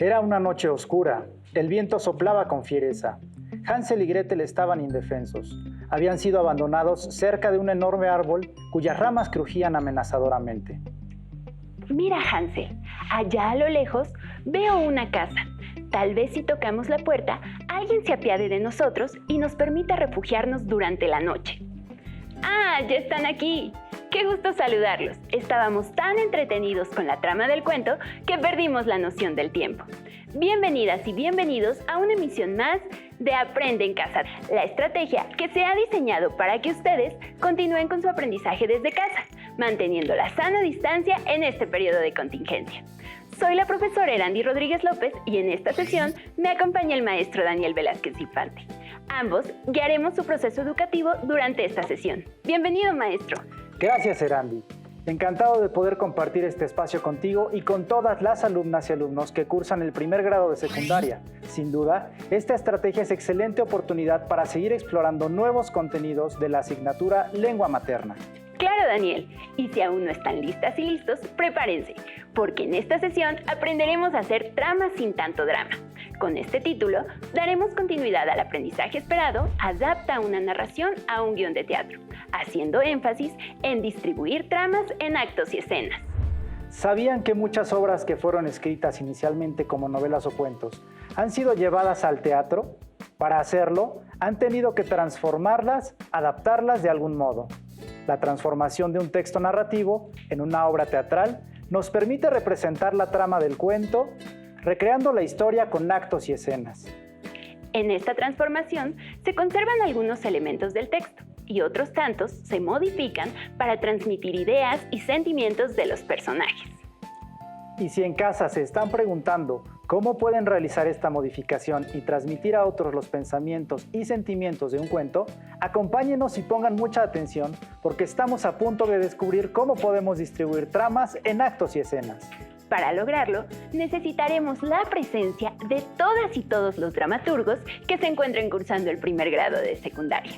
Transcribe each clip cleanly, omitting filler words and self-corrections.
Era una noche oscura. El viento soplaba con fiereza. Hansel y Gretel estaban indefensos. Habían sido abandonados cerca de un enorme árbol cuyas ramas crujían amenazadoramente. Mira, Hansel, allá a lo lejos veo una casa. Tal vez si tocamos la puerta, alguien se apiade de nosotros y nos permita refugiarnos durante la noche. ¡Ah, ya están aquí! ¡Qué gusto saludarlos! Estábamos tan entretenidos con la trama del cuento que perdimos la noción del tiempo. Bienvenidas y bienvenidos a una emisión más de Aprende en Casa, la estrategia que se ha diseñado para que ustedes continúen con su aprendizaje desde casa, manteniendo la sana distancia en este periodo de contingencia. Soy la profesora Erandi Rodríguez López y en esta sesión me acompaña el maestro Daniel Velázquez Infante. Ambos guiaremos su proceso educativo durante esta sesión. Bienvenido, maestro. Gracias, Erandi. Encantado de poder compartir este espacio contigo y con todas las alumnas y alumnos que cursan el primer grado de secundaria. Sin duda, esta estrategia es excelente oportunidad para seguir explorando nuevos contenidos de la asignatura Lengua Materna. Claro, Daniel. Y si aún no están listas y listos, prepárense, porque en esta sesión aprenderemos a hacer tramas sin tanto drama. Con este título, daremos continuidad al aprendizaje esperado, adapta una narración a un guión de teatro, haciendo énfasis en distribuir tramas en actos y escenas. ¿Sabían que muchas obras que fueron escritas inicialmente como novelas o cuentos han sido llevadas al teatro? Para hacerlo, han tenido que transformarlas, adaptarlas de algún modo. La transformación de un texto narrativo en una obra teatral nos permite representar la trama del cuento, recreando la historia con actos y escenas. En esta transformación se conservan algunos elementos del texto y otros tantos se modifican para transmitir ideas y sentimientos de los personajes. Y si en casa se están preguntando cómo pueden realizar esta modificación y transmitir a otros los pensamientos y sentimientos de un cuento, acompáñenos y pongan mucha atención porque estamos a punto de descubrir cómo podemos distribuir tramas en actos y escenas. Para lograrlo, necesitaremos la presencia de todas y todos los dramaturgos que se encuentren cursando el primer grado de secundaria.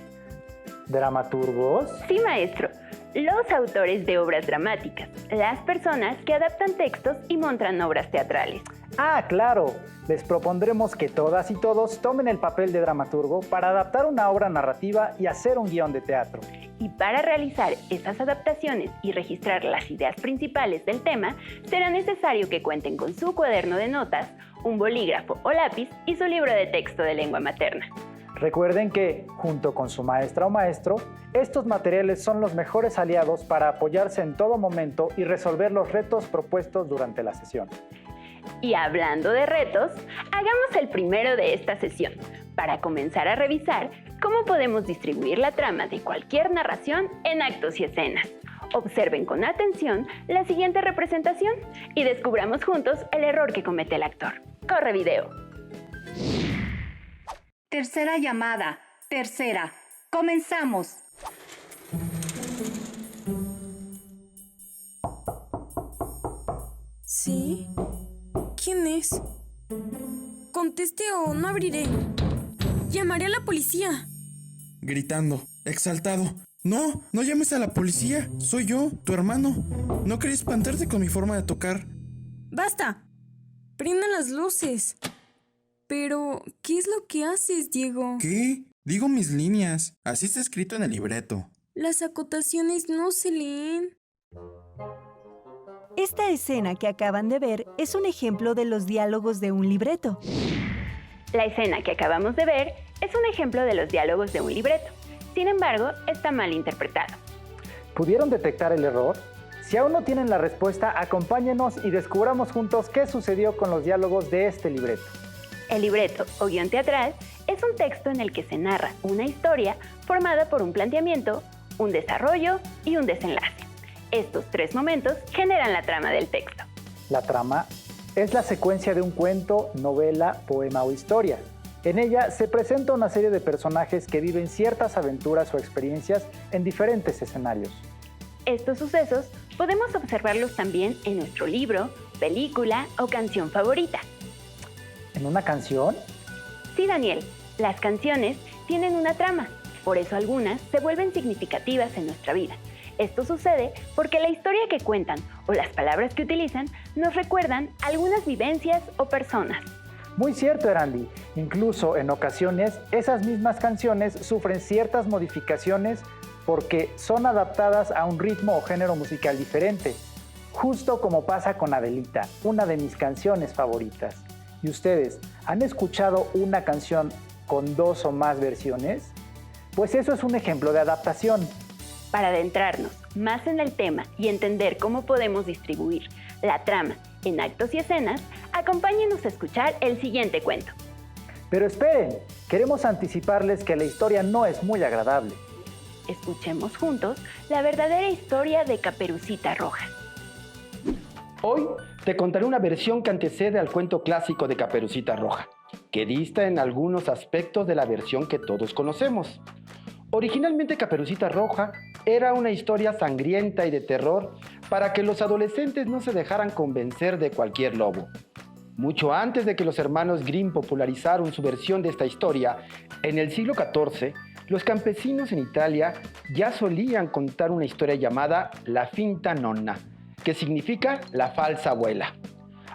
¿Dramaturgos? Sí, maestro. Los autores de obras dramáticas, las personas que adaptan textos y montan obras teatrales. ¡Ah, claro! Les propondremos que todas y todos tomen el papel de dramaturgo para adaptar una obra narrativa y hacer un guión de teatro. Y para realizar estas adaptaciones y registrar las ideas principales del tema, será necesario que cuenten con su cuaderno de notas, un bolígrafo o lápiz y su libro de texto de lengua materna. Recuerden que, junto con su maestra o maestro, estos materiales son los mejores aliados para apoyarse en todo momento y resolver los retos propuestos durante la sesión. Y hablando de retos, hagamos el primero de esta sesión, para comenzar a revisar cómo podemos distribuir la trama de cualquier narración en actos y escenas. Observen con atención la siguiente representación y descubramos juntos el error que comete el actor. ¡Corre video! Tercera llamada. Tercera. Comenzamos. ¿Sí? ¿Quién es? Conteste o no abriré. Llamaré a la policía. Gritando, exaltado. No, no llames a la policía. Soy yo, tu hermano. No quería espantarte con mi forma de tocar. ¡Basta! Prendan las luces. Pero, ¿qué es lo que haces, Diego? ¿Qué? Digo mis líneas. Así está escrito en el libreto. Las acotaciones no se leen. Esta escena que acaban de ver es un ejemplo de los diálogos de un libreto. La escena que acabamos de ver es un ejemplo de los diálogos de un libreto. Sin embargo, está mal interpretado. ¿Pudieron detectar el error? Si aún no tienen la respuesta, acompáñenos y descubramos juntos qué sucedió con los diálogos de este libreto. El libreto o guión teatral es un texto en el que se narra una historia formada por un planteamiento, un desarrollo y un desenlace. Estos tres momentos generan la trama del texto. La trama es la secuencia de un cuento, novela, poema o historia. En ella se presenta una serie de personajes que viven ciertas aventuras o experiencias en diferentes escenarios. Estos sucesos podemos observarlos también en nuestro libro, película o canción favorita. ¿En una canción? Sí, Daniel, las canciones tienen una trama, por eso algunas se vuelven significativas en nuestra vida. Esto sucede porque la historia que cuentan o las palabras que utilizan nos recuerdan algunas vivencias o personas. Muy cierto, Erandi. Incluso en ocasiones, esas mismas canciones sufren ciertas modificaciones porque son adaptadas a un ritmo o género musical diferente. Justo como pasa con Adelita, una de mis canciones favoritas. ¿Y ustedes han escuchado una canción con 2 o más versiones? Pues eso es un ejemplo de adaptación. Para adentrarnos más en el tema y entender cómo podemos distribuir la trama en actos y escenas, acompáñenos a escuchar el siguiente cuento. Pero esperen, queremos anticiparles que la historia no es muy agradable. Escuchemos juntos la verdadera historia de Caperucita Roja. Hoy te contaré una versión que antecede al cuento clásico de Caperucita Roja, que dista en algunos aspectos de la versión que todos conocemos. Originalmente Caperucita Roja era una historia sangrienta y de terror para que los adolescentes no se dejaran convencer de cualquier lobo. Mucho antes de que los hermanos Grimm popularizaron su versión de esta historia, en el siglo XIV, los campesinos en Italia ya solían contar una historia llamada La finta nonna, que significa la falsa abuela.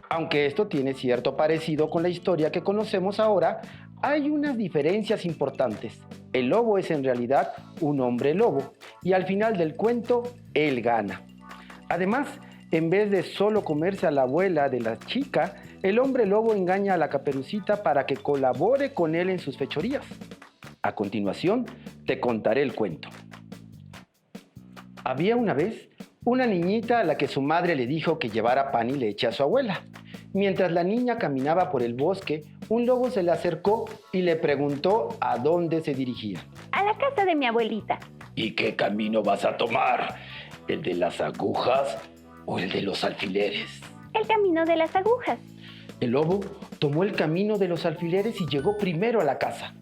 Aunque esto tiene cierto parecido con la historia que conocemos ahora, hay unas diferencias importantes. El lobo es en realidad un hombre lobo y al final del cuento, él gana. Además, en vez de solo comerse a la abuela de la chica, el hombre lobo engaña a la Caperucita para que colabore con él en sus fechorías. A continuación, te contaré el cuento. Había una vez una niñita a la que su madre le dijo que llevara pan y leche a su abuela. Mientras la niña caminaba por el bosque, un lobo se le acercó y le preguntó a dónde se dirigía. A la casa de mi abuelita. ¿Y qué camino vas a tomar? ¿El de las agujas o el de los alfileres? El camino de las agujas. El lobo tomó el camino de los alfileres y llegó primero a la casa.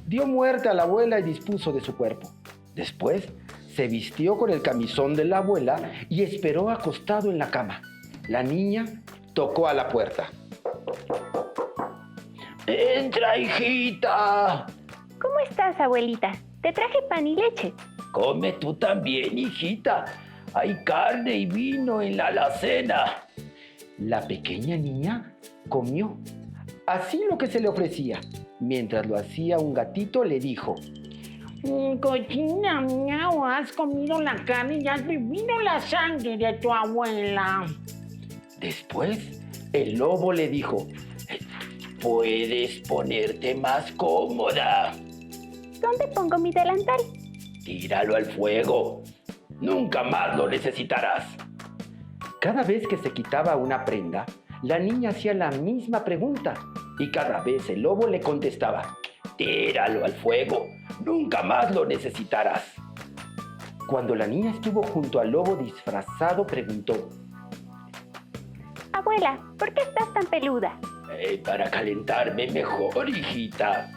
Dio muerte a la abuela y dispuso de su cuerpo. Después, se vistió con el camisón de la abuela y esperó acostado en la cama. La niña tocó a la puerta. ¡Entra, hijita! ¿Cómo estás, abuelita? Te traje pan y leche. Come tú también, hijita. Hay carne y vino en la alacena. La pequeña niña comió. Así lo que se le ofrecía. Mientras lo hacía, un gatito le dijo: Cochina, miau, has comido la carne y has bebido la sangre de tu abuela. Después, el lobo le dijo: Puedes ponerte más cómoda. ¿Dónde pongo mi delantal? Tíralo al fuego. Nunca más lo necesitarás. Cada vez que se quitaba una prenda, la niña hacía la misma pregunta y cada vez el lobo le contestaba: Tíralo al fuego. Nunca más lo necesitarás. Cuando la niña estuvo junto al lobo disfrazado, preguntó: Abuela, ¿por qué estás tan peluda? Para calentarme mejor, hijita.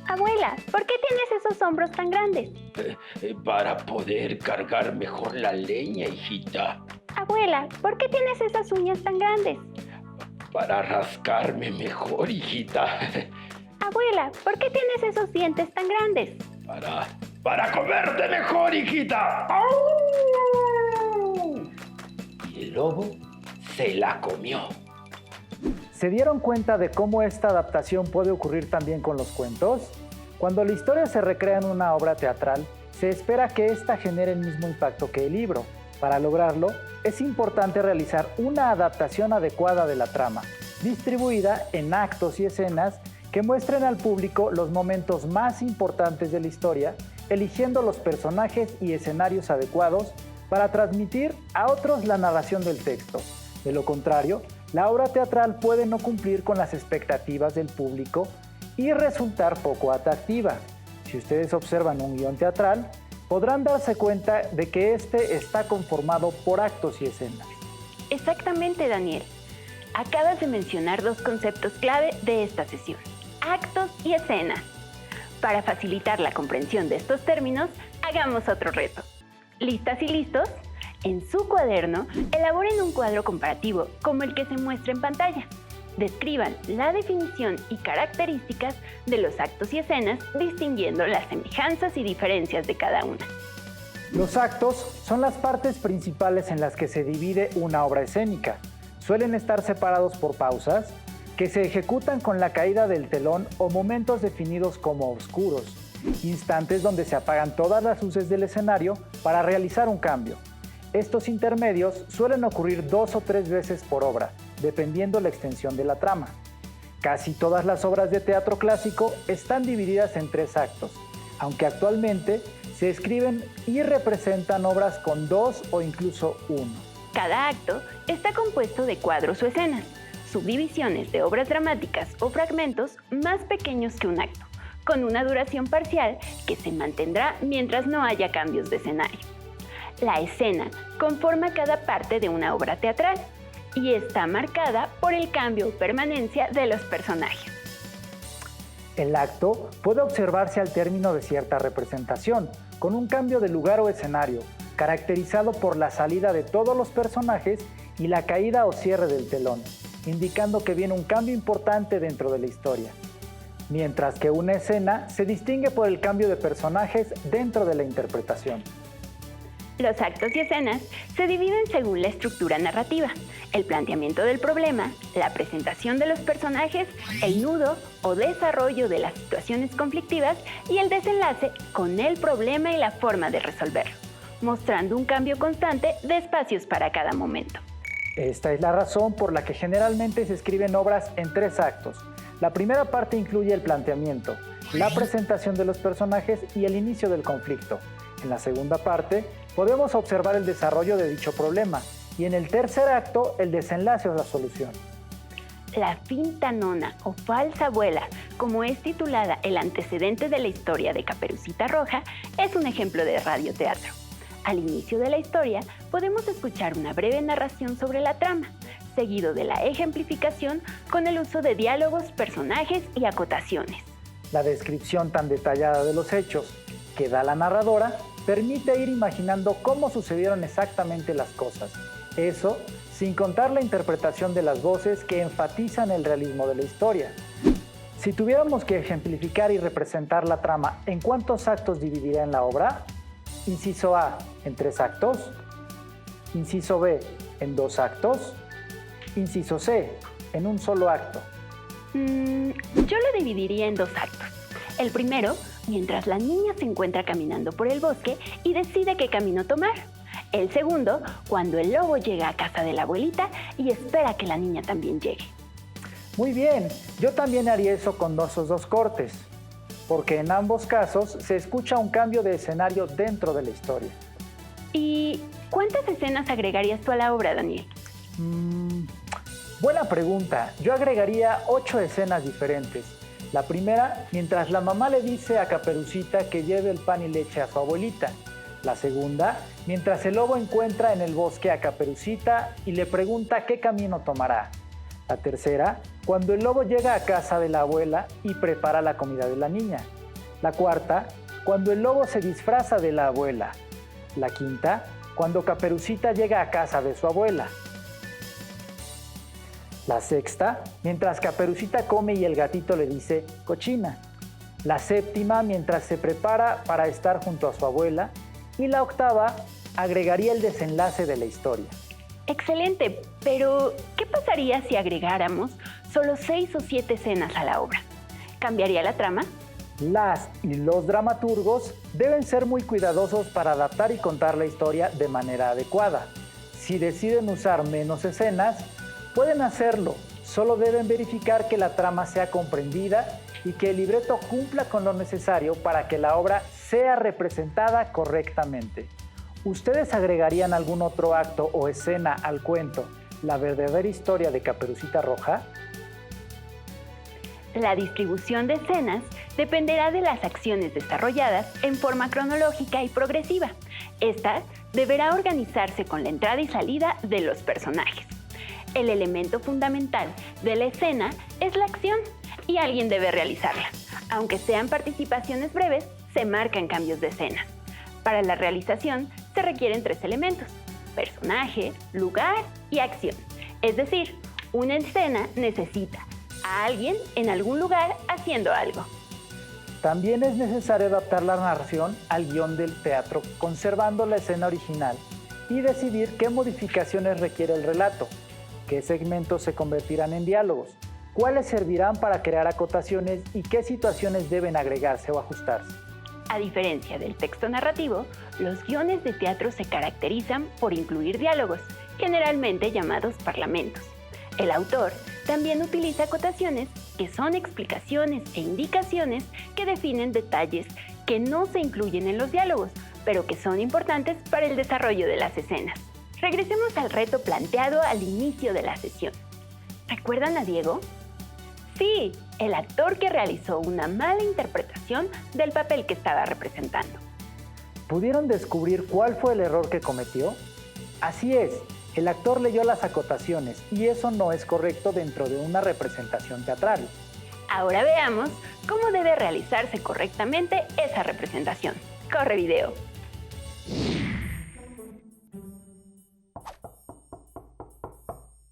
Abuela, ¿por qué tienes esos hombros tan grandes? Para poder cargar mejor la leña, hijita. Abuela, ¿por qué tienes esas uñas tan grandes? Para rascarme mejor, hijita. Abuela, ¿por qué tienes esos dientes tan grandes? Para comerte mejor, hijita. Y el lobo se la comió. ¿Se dieron cuenta de cómo esta adaptación puede ocurrir también con los cuentos? Cuando la historia se recrea en una obra teatral, se espera que ésta genere el mismo impacto que el libro. Para lograrlo, es importante realizar una adaptación adecuada de la trama, distribuida en actos y escenas que muestren al público los momentos más importantes de la historia, eligiendo los personajes y escenarios adecuados para transmitir a otros la narración del texto. De lo contrario, la obra teatral puede no cumplir con las expectativas del público y resultar poco atractiva. Si ustedes observan un guión teatral, podrán darse cuenta de que este está conformado por actos y escenas. Exactamente, Daniel. Acabas de mencionar dos conceptos clave de esta sesión: actos y escenas. Para facilitar la comprensión de estos términos, hagamos otro reto. ¿Listas y listos? En su cuaderno, elaboren un cuadro comparativo como el que se muestra en pantalla. Describan la definición y características de los actos y escenas, distinguiendo las semejanzas y diferencias de cada una. Los actos son las partes principales en las que se divide una obra escénica. Suelen estar separados por pausas que se ejecutan con la caída del telón o momentos definidos como oscuros, instantes donde se apagan todas las luces del escenario para realizar un cambio. Estos intermedios suelen ocurrir 2 o 3 veces por obra, dependiendo la extensión de la trama. Casi todas las obras de teatro clásico están divididas en 3 actos, aunque actualmente se escriben y representan obras con 2 o incluso 1. Cada acto está compuesto de cuadros o escenas, subdivisiones de obras dramáticas o fragmentos más pequeños que un acto, con una duración parcial que se mantendrá mientras no haya cambios de escenario. La escena conforma cada parte de una obra teatral y está marcada por el cambio o permanencia de los personajes. El acto puede observarse al término de cierta representación, con un cambio de lugar o escenario, caracterizado por la salida de todos los personajes y la caída o cierre del telón, indicando que viene un cambio importante dentro de la historia. Mientras que una escena se distingue por el cambio de personajes dentro de la interpretación. Los actos y escenas se dividen según la estructura narrativa, el planteamiento del problema, la presentación de los personajes, el nudo o desarrollo de las situaciones conflictivas y el desenlace con el problema y la forma de resolverlo, mostrando un cambio constante de espacios para cada momento. Esta es la razón por la que generalmente se escriben obras en 3 actos. La primera parte incluye el planteamiento, la presentación de los personajes y el inicio del conflicto. En la segunda parte, podemos observar el desarrollo de dicho problema y en el tercer acto, el desenlace o la solución. La finta nona o falsa abuela, como es titulada el antecedente de la historia de Caperucita Roja, es un ejemplo de radioteatro. Al inicio de la historia, podemos escuchar una breve narración sobre la trama, seguido de la ejemplificación con el uso de diálogos, personajes y acotaciones. La descripción tan detallada de los hechos que da la narradora permite ir imaginando cómo sucedieron exactamente las cosas. Eso sin contar la interpretación de las voces que enfatizan el realismo de la historia. Si tuviéramos que ejemplificar y representar la trama, ¿en cuántos actos dividiría en la obra? Inciso A, en 3 actos. Inciso B, en 2 actos. Inciso C, en un solo acto. Yo lo dividiría en 2 actos. El primero, mientras la niña se encuentra caminando por el bosque y decide qué camino tomar. El segundo, cuando el lobo llega a casa de la abuelita y espera que la niña también llegue. Muy bien, yo también haría eso con esos 2 cortes, porque en ambos casos se escucha un cambio de escenario dentro de la historia. ¿Y cuántas escenas agregarías tú a la obra, Daniel? Buena pregunta. Yo agregaría 8 escenas diferentes. La primera, mientras la mamá le dice a Caperucita que lleve el pan y leche a su abuelita. La segunda, mientras el lobo encuentra en el bosque a Caperucita y le pregunta qué camino tomará. La tercera, cuando el lobo llega a casa de la abuela y prepara la comida de la niña. La cuarta, cuando el lobo se disfraza de la abuela. La quinta, cuando Caperucita llega a casa de su abuela. La sexta, mientras Caperucita come y el gatito le dice cochina. La séptima, mientras se prepara para estar junto a su abuela. Y la octava, agregaría el desenlace de la historia. Excelente, pero ¿qué pasaría si agregáramos solo 6 o 7 escenas a la obra? ¿Cambiaría la trama? Las y los dramaturgos deben ser muy cuidadosos para adaptar y contar la historia de manera adecuada. Si deciden usar menos escenas, pueden hacerlo. Solo deben verificar que la trama sea comprendida y que el libreto cumpla con lo necesario para que la obra sea representada correctamente. ¿Ustedes agregarían algún otro acto o escena al cuento La verdadera historia de Caperucita Roja? La distribución de escenas dependerá de las acciones desarrolladas en forma cronológica y progresiva. Esta deberá organizarse con la entrada y salida de los personajes. El elemento fundamental de la escena es la acción y alguien debe realizarla. Aunque sean participaciones breves, se marcan cambios de escena. Para la realización se requieren 3 elementos: personaje, lugar y acción. Es decir, una escena necesita a alguien en algún lugar haciendo algo. También es necesario adaptar la narración al guión del teatro, conservando la escena original y decidir qué modificaciones requiere el relato, qué segmentos se convertirán en diálogos, cuáles servirán para crear acotaciones y qué situaciones deben agregarse o ajustarse. A diferencia del texto narrativo, los guiones de teatro se caracterizan por incluir diálogos, generalmente llamados parlamentos. El autor también utiliza acotaciones, que son explicaciones e indicaciones que definen detalles que no se incluyen en los diálogos, pero que son importantes para el desarrollo de las escenas. Regresemos al reto planteado al inicio de la sesión. ¿Recuerdan a Diego? Sí, el actor que realizó una mala interpretación del papel que estaba representando. ¿Pudieron descubrir cuál fue el error que cometió? Así es, el actor leyó las acotaciones y eso no es correcto dentro de una representación teatral. Ahora veamos cómo debe realizarse correctamente esa representación. Corre video.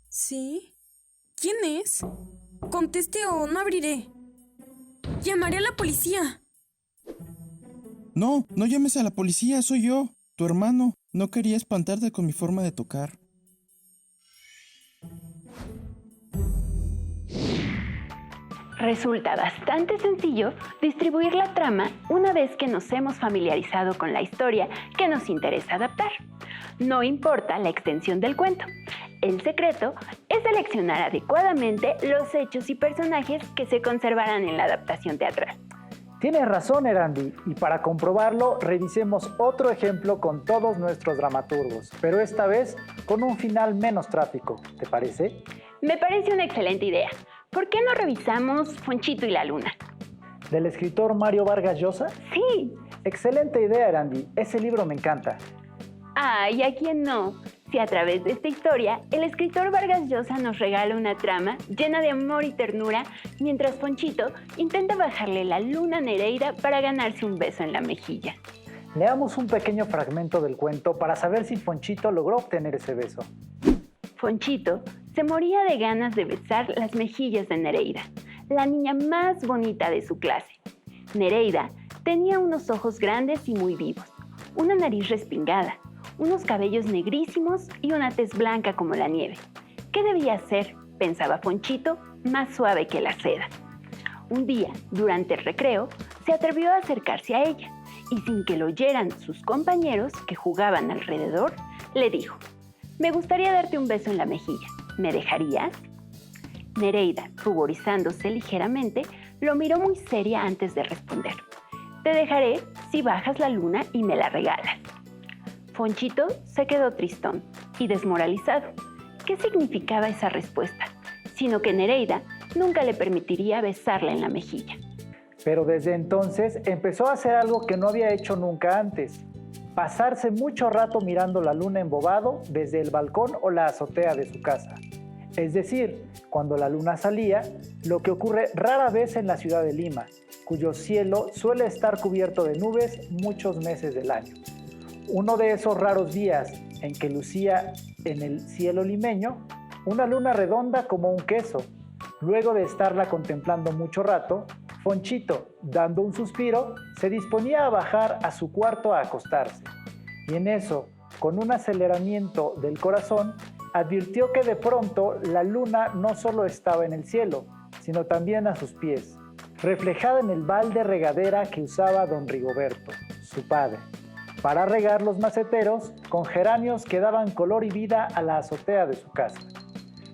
¿Sí? ¿Quién es? Conteste o no abriré. Llamaré a la policía. No, no llames a la policía, soy yo, tu hermano. No quería espantarte con mi forma de tocar. Resulta bastante sencillo distribuir la trama una vez que nos hemos familiarizado con la historia que nos interesa adaptar. No importa la extensión del cuento. El secreto es seleccionar adecuadamente los hechos y personajes que se conservarán en la adaptación teatral. Tienes razón, Erandi, y para comprobarlo, revisemos otro ejemplo con todos nuestros dramaturgos, pero esta vez con un final menos trágico, ¿te parece? Me parece una excelente idea. ¿Por qué no revisamos Fonchito y la Luna? ¿Del escritor Mario Vargas Llosa? Sí. Excelente idea, Erandi. Ese libro me encanta. ¿Y a quién no? Si a través de esta historia, el escritor Vargas Llosa nos regala una trama llena de amor y ternura, mientras Fonchito intenta bajarle la luna a Nereida para ganarse un beso en la mejilla. Leamos un pequeño fragmento del cuento para saber si Fonchito logró obtener ese beso. Fonchito se moría de ganas de besar las mejillas de Nereida, la niña más bonita de su clase. Nereida tenía unos ojos grandes y muy vivos, una nariz respingada, unos cabellos negrísimos y una tez blanca como la nieve. ¿Qué debía ser, pensaba Fonchito, más suave que la seda? Un día, durante el recreo, se atrevió a acercarse a ella y sin que lo oyeran sus compañeros que jugaban alrededor, le dijo: «Me gustaría darte un beso en la mejilla. ¿Me dejarías?». Nereida, ruborizándose ligeramente, lo miró muy seria antes de responder: «Te dejaré si bajas la luna y me la regalas». Fonchito se quedó tristón y desmoralizado. ¿Qué significaba esa respuesta? Sino que Nereida nunca le permitiría besarla en la mejilla. Pero desde entonces empezó a hacer algo que no había hecho nunca antes: pasarse mucho rato mirando la luna embobado desde el balcón o la azotea de su casa. Es decir, cuando la luna salía, lo que ocurre rara vez en la ciudad de Lima, cuyo cielo suele estar cubierto de nubes muchos meses del año. Uno de esos raros días en que lucía en el cielo limeño una luna redonda como un queso. Luego de estarla contemplando mucho rato, Fonchito, dando un suspiro, se disponía a bajar a su cuarto a acostarse. Y en eso, con un aceleramiento del corazón, advirtió que de pronto la luna no solo estaba en el cielo, sino también a sus pies, reflejada en el balde regadera que usaba don Rigoberto, su padre, para regar los maceteros con geranios que daban color y vida a la azotea de su casa.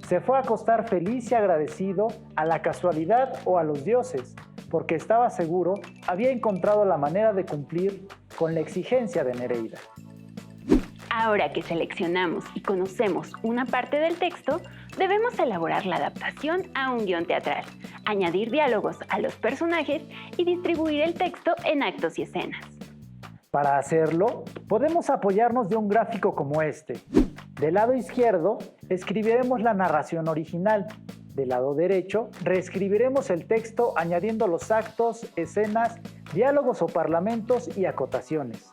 Se fue a acostar feliz y agradecido a la casualidad o a los dioses, porque estaba seguro había encontrado la manera de cumplir con la exigencia de Nereida. Ahora que seleccionamos y conocemos una parte del texto, debemos elaborar la adaptación a un guión teatral, añadir diálogos a los personajes y distribuir el texto en actos y escenas. Para hacerlo, podemos apoyarnos de un gráfico como este. Del lado izquierdo, escribiremos la narración original. Del lado derecho, reescribiremos el texto añadiendo los actos, escenas, diálogos o parlamentos y acotaciones.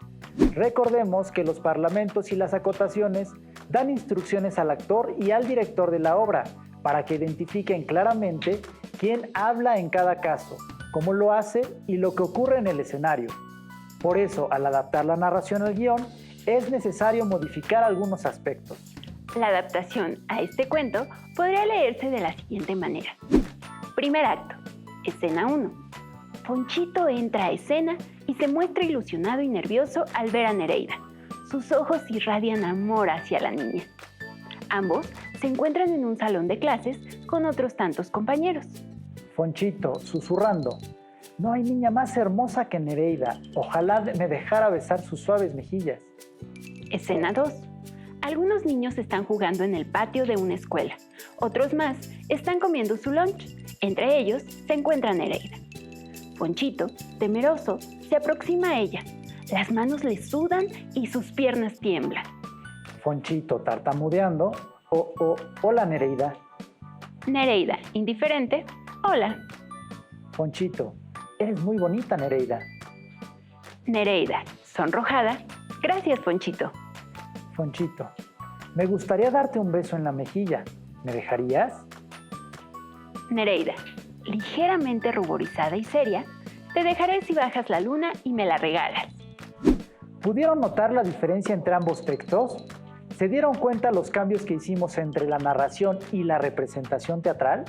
Recordemos que los parlamentos y las acotaciones dan instrucciones al actor y al director de la obra para que identifiquen claramente quién habla en cada caso, cómo lo hace y lo que ocurre en el escenario. Por eso, al adaptar la narración al guión, es necesario modificar algunos aspectos. La adaptación a este cuento podría leerse de la siguiente manera. Primer acto, escena 1. Ponchito entra a escena y se muestra ilusionado y nervioso al ver a Nereida. Sus ojos irradian amor hacia la niña. Ambos se encuentran en un salón de clases con otros tantos compañeros. Fonchito, susurrando: no hay niña más hermosa que Nereida. Ojalá me dejara besar sus suaves mejillas. Escena 2. Algunos niños están jugando en el patio de una escuela. Otros más están comiendo su lunch. Entre ellos se encuentra Nereida. Ponchito, temeroso, se aproxima a ella. Las manos le sudan y sus piernas tiemblan. Fonchito, tartamudeando: hola Nereida. Nereida, indiferente: hola. Fonchito: eres muy bonita, Nereida. Nereida, sonrojada: gracias, Ponchito. Fonchito: me gustaría darte un beso en la mejilla. ¿Me dejarías? Nereida, ligeramente ruborizada y seria: te dejaré si bajas la luna y me la regalas. ¿Pudieron notar la diferencia entre ambos textos? ¿Se dieron cuenta los cambios que hicimos entre la narración y la representación teatral?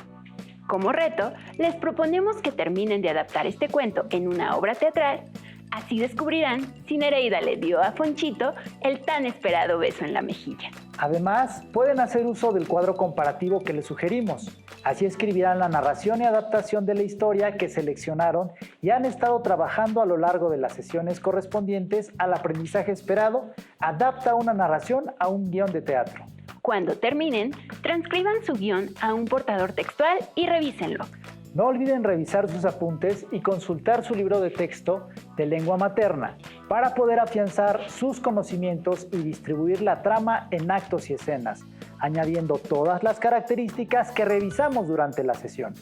Como reto, les proponemos que terminen de adaptar este cuento en una obra teatral. Así descubrirán si Nereida le dio a Fonchito el tan esperado beso en la mejilla. Además, pueden hacer uso del cuadro comparativo que les sugerimos. Así escribirán la narración y adaptación de la historia que seleccionaron y han estado trabajando a lo largo de las sesiones correspondientes al aprendizaje esperado. Adapta una narración a un guión de teatro. Cuando terminen, transcriban su guión a un portador textual y revísenlo. No olviden revisar sus apuntes y consultar su libro de texto de lengua materna para poder afianzar sus conocimientos y distribuir la trama en actos y escenas, añadiendo todas las características que revisamos durante la sesión.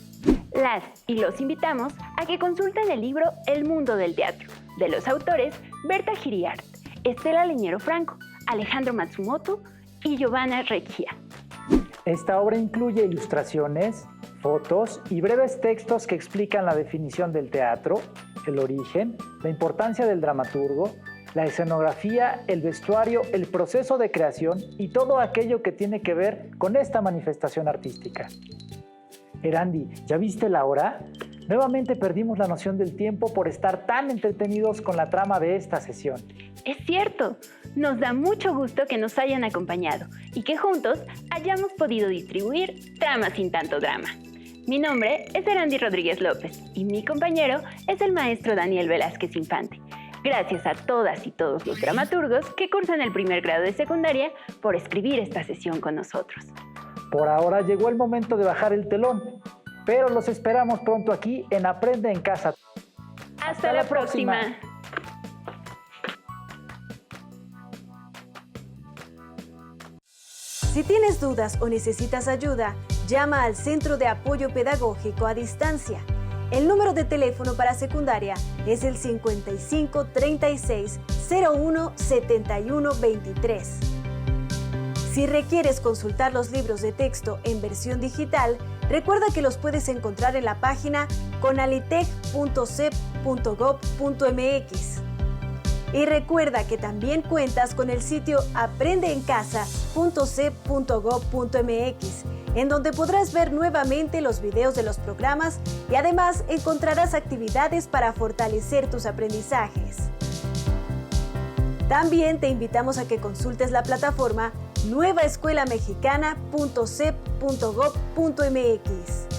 Las y los invitamos a que consulten el libro El mundo del teatro, de los autores Berta Giriart, Estela Leñero Franco, Alejandro Matsumoto y Giovanna Recchia. Esta obra incluye ilustraciones, fotos y breves textos que explican la definición del teatro, el origen, la importancia del dramaturgo, la escenografía, el vestuario, el proceso de creación y todo aquello que tiene que ver con esta manifestación artística. Erandi, ¿ya viste la hora? Nuevamente perdimos la noción del tiempo por estar tan entretenidos con la trama de esta sesión. Es cierto, nos da mucho gusto que nos hayan acompañado y que juntos hayamos podido distribuir Trama sin tanto drama. Mi nombre es Erandi Rodríguez López y mi compañero es el maestro Daniel Velázquez Infante. Gracias a todas y todos los dramaturgos que cursan el primer grado de secundaria por escribir esta sesión con nosotros. Por ahora llegó el momento de bajar el telón, pero los esperamos pronto aquí en Aprende en Casa. ¡Hasta la próxima! Si tienes dudas o necesitas ayuda, llama al Centro de Apoyo Pedagógico a Distancia. El número de teléfono para secundaria es el 55 36 01 71 23. Si requieres consultar los libros de texto en versión digital, recuerda que los puedes encontrar en la página conalitec.cep.gov.mx. Y recuerda que también cuentas con el sitio aprendeencasa.cep.gov.mx, en donde podrás ver nuevamente los videos de los programas y además encontrarás actividades para fortalecer tus aprendizajes. También te invitamos a que consultes la plataforma nuevaescuelamexicana.cep.gov.mx.